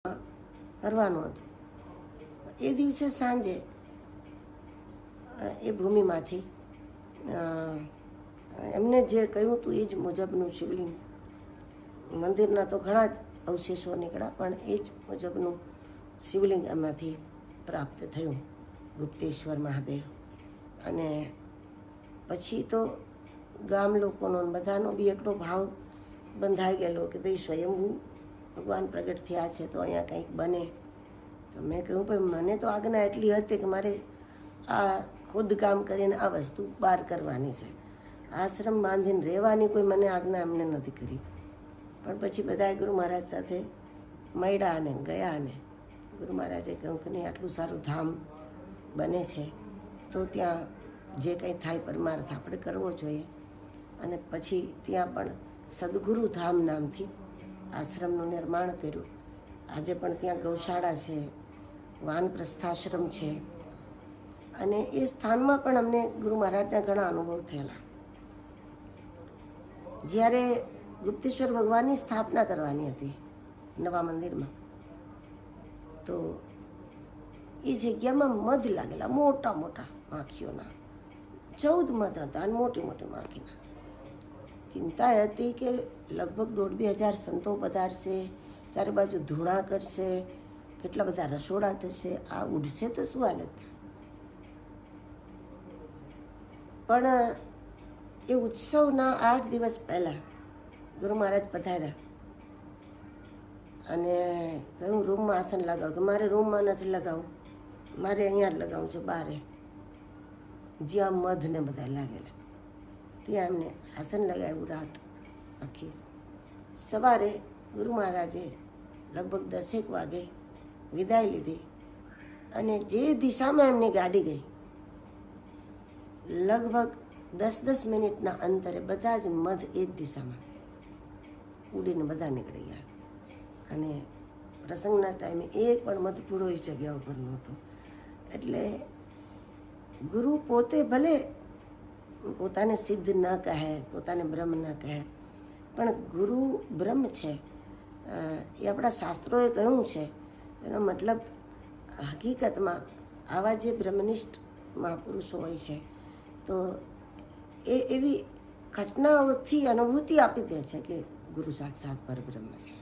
કરવાનું હતું. એ દિવસે સાંજે એ ભૂમિમાંથી એમને જે કહ્યું હતું એ જ મુજબનું શિવલિંગ, મંદિરના તો ઘણા જ અવશેષો નીકળ્યા, પણ એ જ મુજબનું શિવલિંગ એમાંથી પ્રાપ્ત થયું, ગુપ્તેશ્વર મહાદેવ. અને પછી તો ગામ લોકોનો બધાનો બી એટલો ભાવ બંધાઈ ગયેલો કે ભાઈ સ્વયંભૂ ભગવાન પ્રગટ થયા છે તો અહીંયા કંઈક બને. તો મેં કહ્યું ભાઈ મને તો આજ્ઞા એટલી હતી કે મારે આ ખોદકામ કરીને આ વસ્તુ બહાર કરવાની છે, આશ્રમ બાંધીને રહેવાની કોઈ મને આજ્ઞા એમને નથી કરી. પણ પછી બધાએ ગુરુ મહારાજ સાથે મળ્યા અને ગયા, અને ગુરુ મહારાજે કહ્યું કે નહીં, આટલું સારું ધામ બને છે તો ત્યાં જે કંઈ થાય પરમાર્થ આપણે કરવો જોઈએ. અને પછી ત્યાં પણ સદગુરુ ધામ નામથી આશ્રમનું નિર્માણ કર્યું. આજે પણ ત્યાં ગૌશાળા છે, વાનપ્રસ્થાશ્રમ છે. અને એ સ્થાનમાં પણ અમને ગુરુ મહારાજના ઘણા અનુભવ થયેલા. જ્યારે ગુપ્તેશ્વર ભગવાનની સ્થાપના કરવાની હતી નવા મંદિરમાં, તો એ જગ્યામાં મધ લાગેલા, મોટા મોટા માખીઓના, 14 મધ હતા અને મોટી મોટી માખીના. ચિંતા હતી કે લગભગ 1,500 સંતો પધારશે, ચારે બાજુ ધૂણા કરશે, કેટલા બધા રસોડા થશે, આ ઉડશે તો શું હાલત. પણ એ ઉત્સવના 8 દિવસ પહેલાં ગુરુ મહારાજ પધાર્યા અને કહ્યું રૂમમાં આસન લગાવો, કે મારે રૂમમાં નથી લગાવું, મારે અહીંયા જ લગાવવું છે, બારે જ્યાં મધ ને બધા લાગેલા ત્યાં એમને આસન લગાવ્યું. રાત આખી સવારે ગુરુ મહારાજે લગભગ 10 વાગે વિદાય લીધી, અને જે દિશામાં એમની ગાડી ગઈ લગભગ 10 મિનિટના અંતરે બધા જ મધ એ જ દિશામાં ઉડીને બધા નીકળી ગયા. અને પ્રસંગના ટાઈમે એક પણ મધ પૂરો એ જગ્યા ઉપર નહોતો. એટલે ગુરુ પોતે ભલે પોતાને સિદ્ધ ન કહે, પોતાને બ્રહ્મ ન કહે, પણ ગુરુ બ્રહ્મ છે એ આપણા શાસ્ત્રોએ કહ્યું છે. એનો મતલબ હકીકતમાં આવા જે બ્રહ્મનિષ્ઠ મહાપુરુષો હોય છે તો એ એવી ઘટનાઓથી અનુભૂતિ આપી દે છે કે ગુરુ સાક્ષાત પરબ્રહ્મ છે.